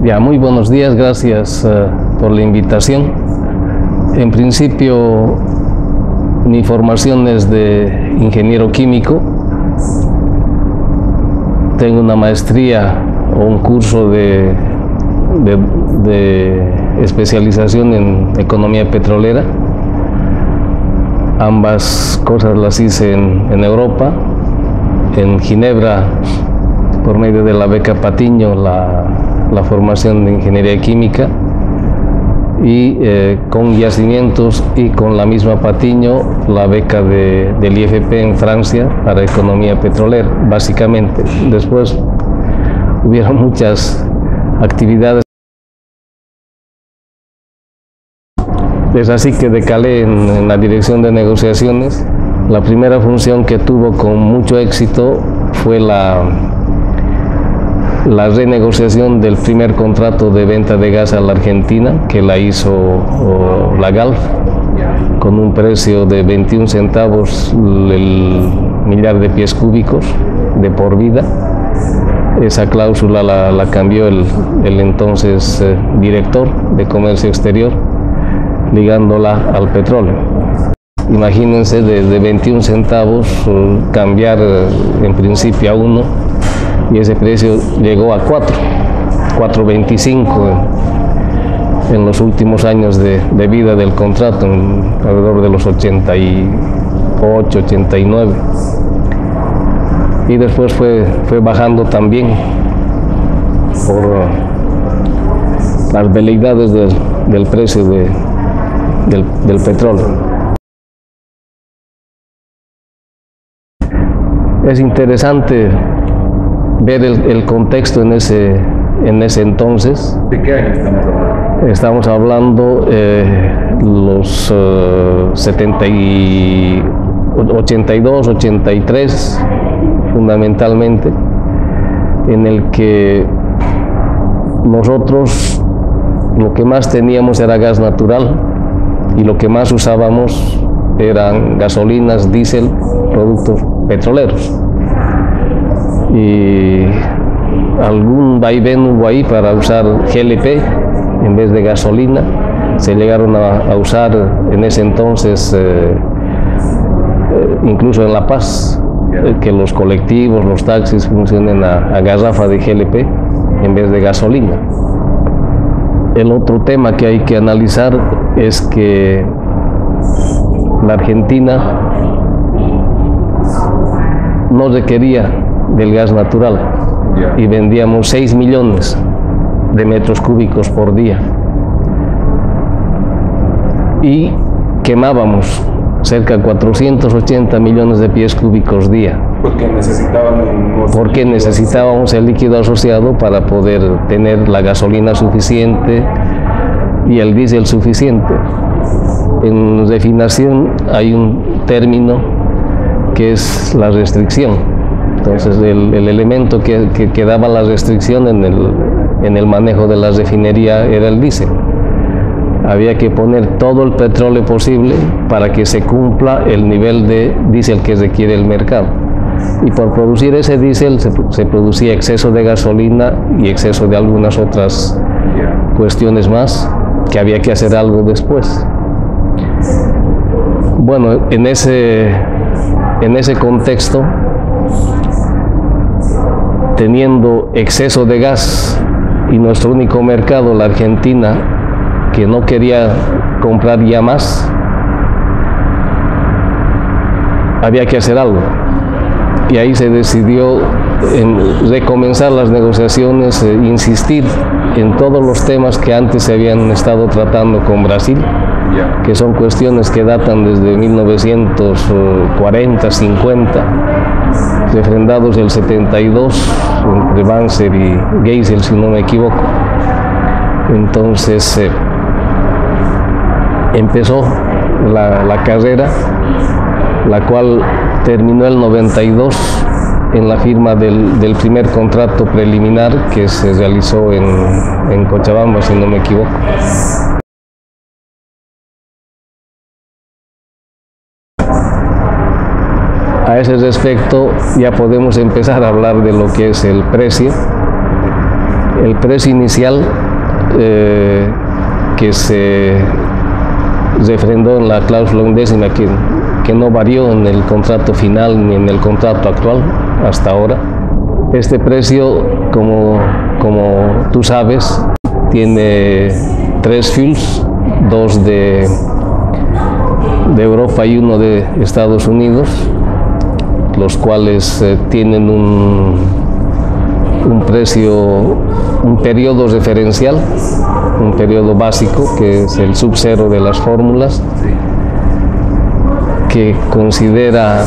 Ya, muy buenos días, gracias por la invitación. En principio, mi formación es de ingeniero químico. Tengo una maestría o un curso de especialización en economía petrolera. Ambas cosas las hice en Europa, en Ginebra, por medio de la beca Patiño, la formación de ingeniería química, y con yacimientos y con la misma Patiño la beca del IFP en Francia para economía petrolera, básicamente. Después hubieron muchas actividades. Es así que decalé en la dirección de negociaciones. La primera función que tuvo con mucho éxito fue la renegociación del primer contrato de venta de gas a la Argentina, que la hizo la Galf, con un precio de 21 centavos el millar de pies cúbicos de por vida. Esa cláusula la cambió el entonces director de Comercio Exterior, ligándola al petróleo. Imagínense, de 21 centavos cambiar en principio a 1, y ese precio llegó a 4.25 en los últimos años de vida del contrato, alrededor de los 88, 89. Y después fue bajando también por las veleidades del precio del petróleo. Es interesante ver el contexto en ese entonces. ¿De qué año estamos hablando? Estamos hablando los 82, 83, fundamentalmente, en el que nosotros lo que más teníamos era gas natural y lo que más usábamos eran gasolinas, diésel, productos petroleros. Y algún vaivén hubo ahí para usar GLP en vez de gasolina. Se llegaron a usar en ese entonces, incluso en La Paz, que los colectivos, los taxis funcionen a garrafa de GLP en vez de gasolina. El otro tema que hay que analizar es que la Argentina no requería del gas natural y vendíamos 6 millones de metros cúbicos por día y quemábamos cerca de 480 millones de pies cúbicos día. Porque necesitábamos el líquido asociado para poder tener la gasolina suficiente y el diésel suficiente. En refinación hay un término que es la restricción. Entonces el elemento que daba la restricción en el manejo de la refinería era el diésel. Había que poner todo el petróleo posible para que se cumpla el nivel de diésel que requiere el mercado. Y por producir ese diésel se producía exceso de gasolina y exceso de algunas otras cuestiones más que había que hacer algo después. Bueno, en ese contexto, teniendo exceso de gas y nuestro único mercado, la Argentina, que no quería comprar ya más, había que hacer algo. Y ahí se decidió en recomenzar las negociaciones, insistir en todos los temas que antes se habían estado tratando con Brasil, que son cuestiones que datan desde 1940, 50, refrendados del 72, entre Banzer y Geisel, si no me equivoco. Entonces empezó la carrera, la cual terminó el 92 en la firma del primer contrato preliminar que se realizó en Cochabamba, si no me equivoco. A ese respecto ya podemos empezar a hablar de lo que es el precio. El precio inicial que se refrendó en la cláusula 11ª, que no varió en el contrato final ni en el contrato actual hasta ahora. Este precio, como tú sabes, tiene 3 fuels, 2 de Europa y 1 de Estados Unidos, los cuales tienen un precio, un periodo referencial, un periodo básico, que es el sub-cero de las fórmulas, que considera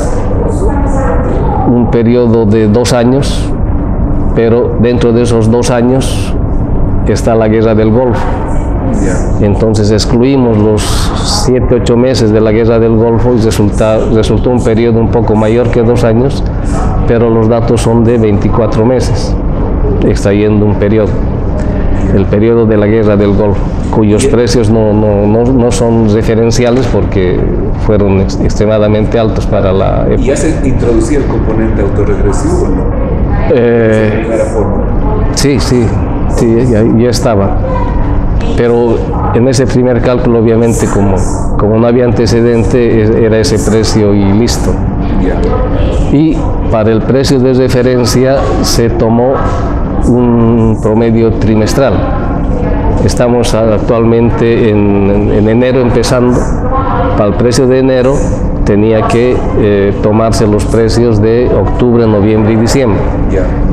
un periodo de 2 años, pero dentro de esos 2 años está la guerra del Golfo. Entonces excluimos los 7-8 meses de la guerra del Golfo y resultó un periodo un poco mayor que 2 años, pero los datos son de 24 meses, extrayendo un periodo, el periodo de la guerra del Golfo, cuyos precios no son referenciales porque fueron extremadamente altos para la época. ¿Y ya se introducía el componente autorregresivo o no? Sí, ya estaba. Pero en ese primer cálculo, obviamente, como no había antecedente, era ese precio y listo. Y para el precio de referencia se tomó un promedio trimestral. Estamos actualmente en enero empezando. Para el precio de enero tenía que tomarse los precios de octubre, noviembre y diciembre.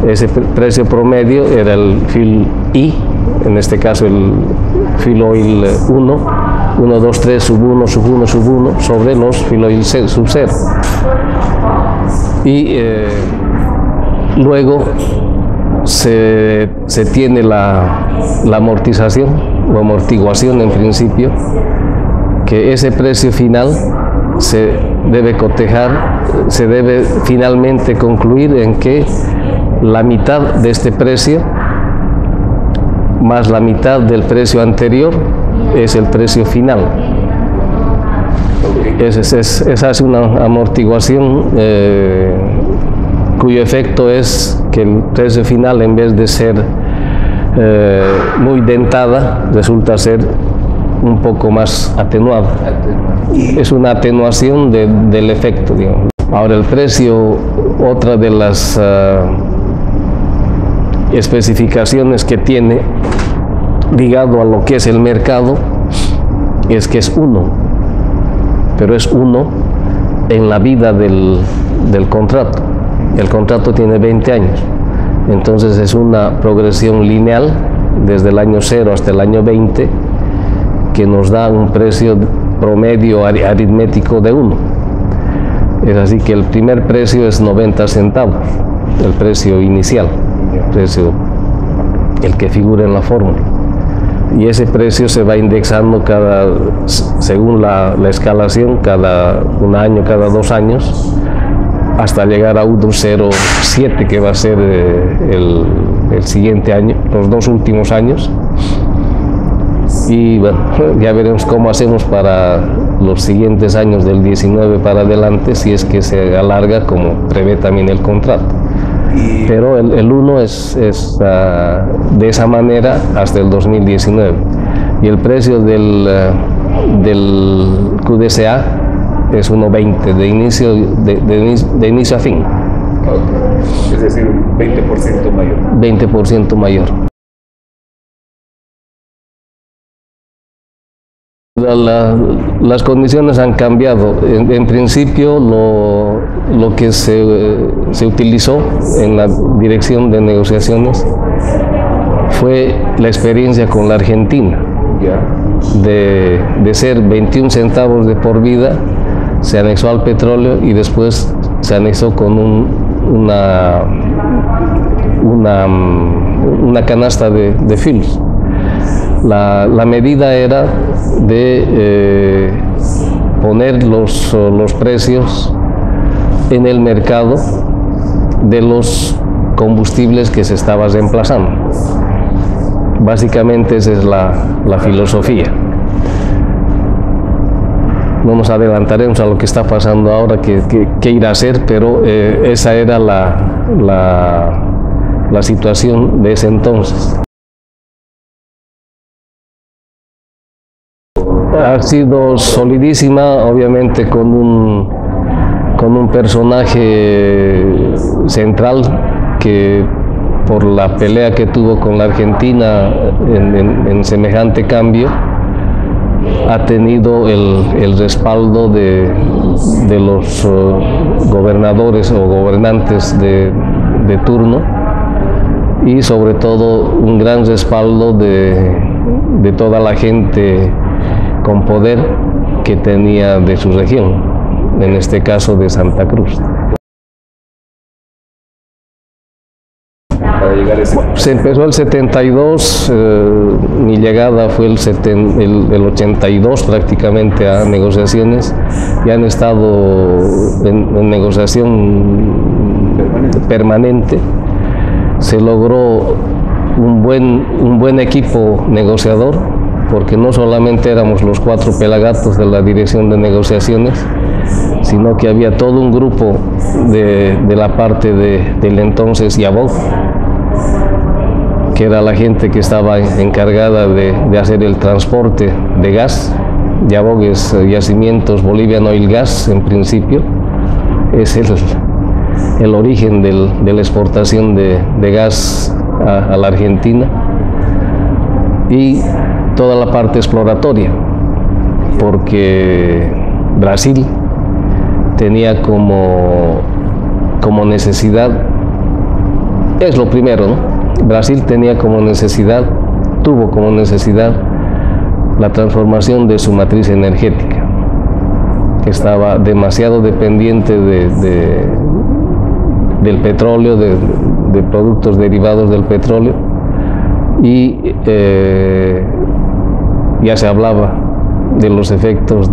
Ese precio promedio era el fuel I, en este caso el fuel oil 1, 1, 2, 3, sub 1, sub 1, sub 1, sobre los fuel oil sub 0. Y luego se tiene la amortización o amortiguación en principio, que ese precio final se debe cotejar, se debe finalmente concluir en que la mitad de este precio más la mitad del precio anterior es el precio final. Esa es una amortiguación cuyo efecto es que el precio final, en vez de ser muy dentada, resulta ser un poco más atenuado. Es una atenuación del efecto, digamos. Ahora el precio, otra de las especificaciones que tiene ligado a lo que es el mercado, es que es 1, pero es 1 en la vida del contrato. El contrato tiene 20 años, entonces es una progresión lineal desde el año 0 hasta el año 20, que nos da un precio promedio aritmético de 1. Es así que el primer precio es 90 centavos, el precio inicial, el que figura en la fórmula. Y ese precio se va indexando según la escalación, cada 1 año, cada 2 años, hasta llegar a 1,07, que va a ser el siguiente año, los 2 últimos años. Y bueno, ya veremos cómo hacemos para los siguientes años del 19 para adelante, si es que se alarga como prevé también el contrato. Pero el 1 es de esa manera hasta el 2019. Y el precio del QDSA es 1,20 de inicio a fin. Es decir, 20% mayor. 20% mayor. Las condiciones han cambiado. En principio, lo que se utilizó en la dirección de negociaciones fue la experiencia con la Argentina, de ser 21 centavos de por vida, se anexó al petróleo y después se anexó con una canasta de fuels. La medida era de poner los precios en el mercado de los combustibles que se estaban reemplazando. Básicamente esa es la filosofía. No nos adelantaremos a lo que está pasando ahora, que irá a ser, pero esa era la situación de ese entonces. Ha sido solidísima, obviamente con un personaje central que por la pelea que tuvo con la Argentina en semejante cambio ha tenido el respaldo de los gobernadores o gobernantes de turno, y sobre todo un gran respaldo de toda la gente con poder que tenía de su región, en este caso de Santa Cruz. Para llegar a ese... Se empezó el 72, mi llegada fue el 82 prácticamente a negociaciones, y han estado en negociación permanente. Se logró un buen equipo negociador, porque no solamente éramos los 4 pelagatos de la dirección de negociaciones, sino que había todo un grupo de la parte del entonces Yabog, que era la gente que estaba encargada de hacer el transporte de gas. Yabog es Yacimientos Bolivian Oil Gas, en principio, es el origen de la exportación de gas a la Argentina, y toda la parte exploratoria, porque Brasil tenía como necesidad, es lo primero, ¿no? Brasil tuvo como necesidad la transformación de su matriz energética, que estaba demasiado dependiente del petróleo, de productos derivados del petróleo, y ya se hablaba de los efectos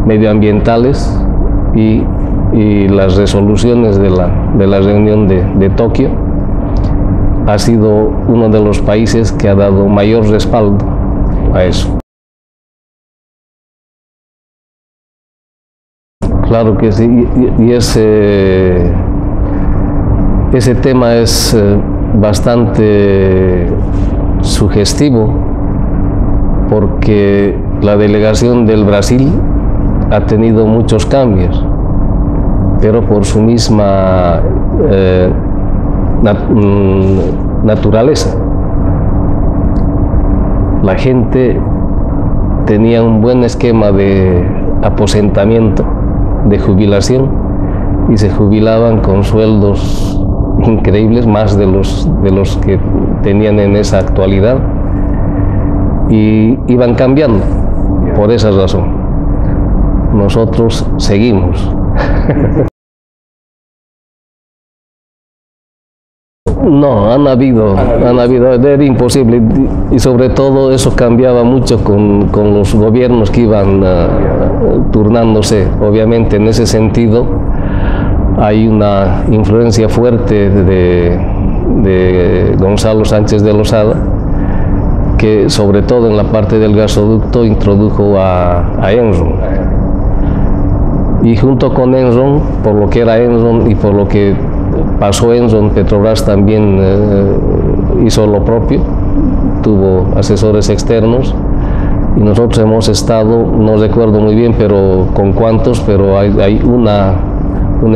medioambientales, y las resoluciones de la reunión de Tokio ha sido uno de los países que ha dado mayor respaldo a eso. Claro que sí, y ese tema es bastante sugestivo, porque la delegación del Brasil ha tenido muchos cambios, pero por su misma naturaleza. La gente tenía un buen esquema de aposentamiento, de jubilación, y se jubilaban con sueldos increíbles, más de los que tenían en esa actualidad, y iban cambiando por esa razón. Nosotros seguimos. No, han habido, era imposible, y sobre todo eso cambiaba mucho con los gobiernos que iban turnándose. Obviamente en ese sentido hay una influencia fuerte de Gonzalo Sánchez de Lozada, que sobre todo en la parte del gasoducto introdujo a Enron. Y junto con Enron, por lo que era Enron y por lo que pasó Enron, Petrobras también hizo lo propio, tuvo asesores externos, y nosotros hemos estado, no recuerdo muy bien pero con cuántos, pero hay una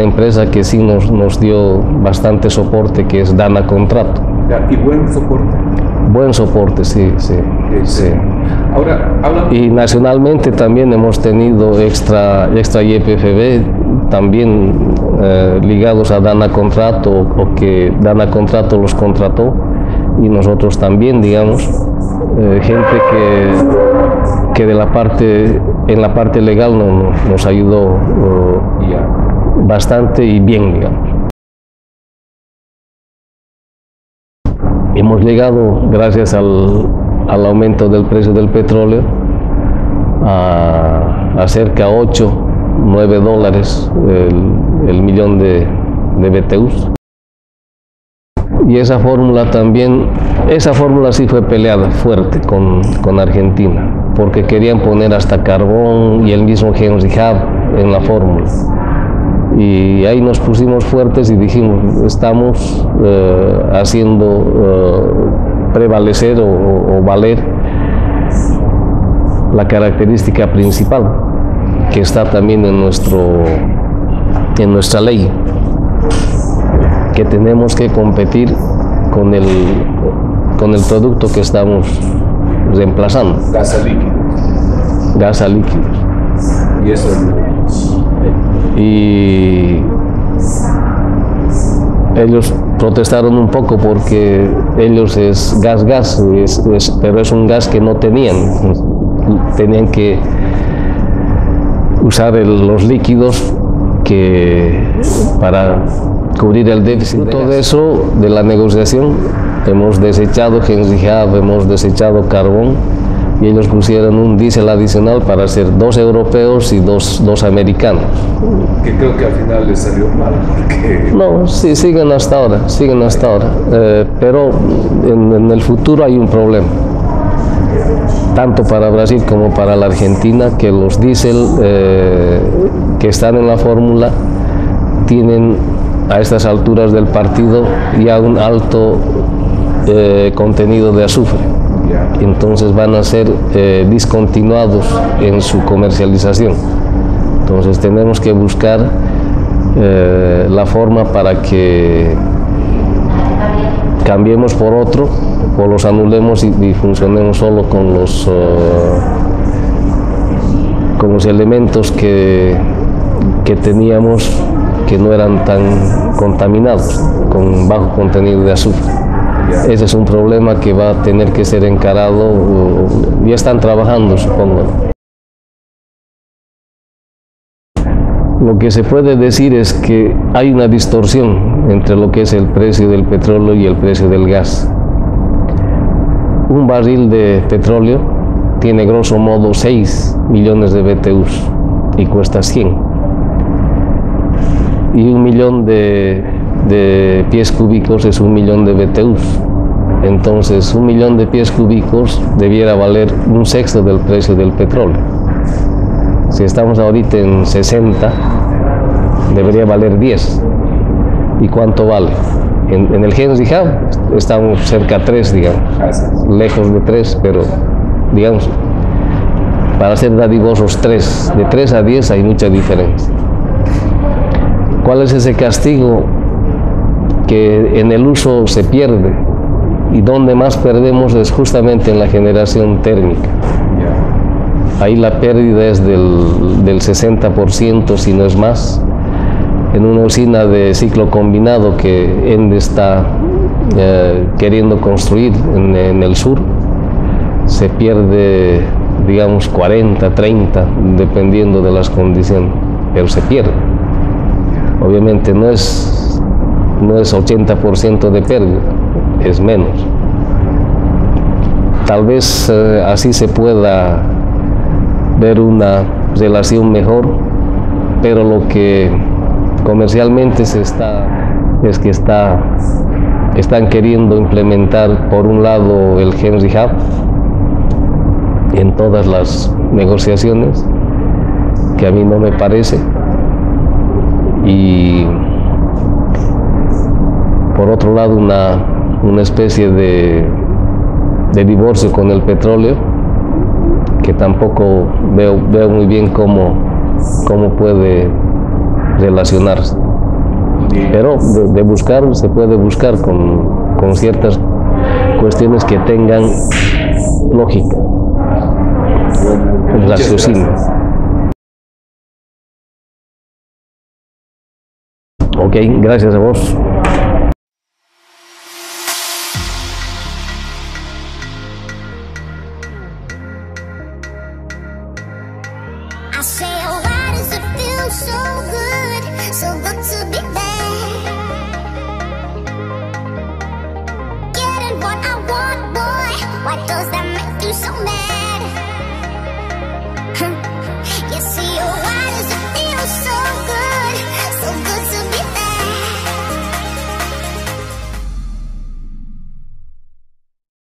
empresa que sí nos dio bastante soporte, que es Dana Contrato. ¿Y buen soporte? Buen soporte, sí. Ahora, y nacionalmente también hemos tenido extra YPFB, también ligados a Dana Contrato, o que Dana Contrato los contrató, y nosotros también, digamos, gente que en la parte legal nos ayudó bastante y bien, digamos. Hemos llegado, gracias al aumento del precio del petróleo, a cerca de 8, 9 dólares el millón de BTUs. Y esa fórmula también, sí fue peleada fuerte con Argentina, porque querían poner hasta carbón y el mismo Henry Hub en la fórmula. Y ahí nos pusimos fuertes y dijimos, estamos haciendo prevalecer o valer la característica principal que está también en nuestra ley, que tenemos que competir con el producto que estamos reemplazando. Gas a líquido. Gas a líquido. Y eso Y ellos protestaron un poco porque ellos es gas, pero es un gas que no tenían que usar los líquidos para cubrir el déficit. Todo eso de la negociación, hemos desechado Henry Hub, hemos desechado carbón, y ellos pusieron un diésel adicional para hacer 2 europeos y dos americanos. que creo que al final les salió mal, porque... No, sí, siguen hasta ahora, pero en el futuro hay un problema, tanto para Brasil como para la Argentina, que los diésel que están en la fórmula tienen a estas alturas del partido ya un alto contenido de azufre. Entonces van a ser discontinuados en su comercialización. Entonces tenemos que buscar la forma para que cambiemos por otro, o los anulemos y funcionemos solo con los elementos que teníamos, que no eran tan contaminados, con bajo contenido de azufre. Ese es un problema que va a tener que ser encarado, ya están trabajando, supongo. Lo que se puede decir es que hay una distorsión entre lo que es el precio del petróleo y el precio del gas. Un barril de petróleo tiene grosso modo 6 millones de BTUs y cuesta 100. Y 1 millón de pies cúbicos es 1 millón de BTUs. Entonces 1 millón de pies cúbicos debiera valer 1/6 del precio del petróleo. Si estamos ahorita en 60, debería valer 10. ¿Y cuánto vale? En el Henry Hub estamos cerca de 3, digamos, lejos de 3, pero digamos, para ser dadivosos 3, de 3 a 10 hay mucha diferencia. ¿Cuál es ese castigo que en el uso se pierde? Y donde más perdemos es justamente en la generación térmica. Ahí la pérdida es del 60%, si no es más. En una usina de ciclo combinado que ENDE está queriendo construir en el sur, se pierde, digamos, 40, 30, dependiendo de las condiciones, pero se pierde. Obviamente no es 80% de pérdida, es menos. Tal vez así se pueda ver una relación mejor, pero lo que comercialmente están queriendo implementar, por un lado, el Henry Hub en todas las negociaciones, que a mí no me parece, y por otro lado una especie de divorcio con el petróleo, que tampoco veo muy bien cómo puede relacionarse. Pero de buscar, se puede buscar con ciertas cuestiones que tengan lógica, raciocinio. Ok, gracias a vos. I say, oh, why does it feel so good to be there? Getting what I want, boy, why does that make you so mad?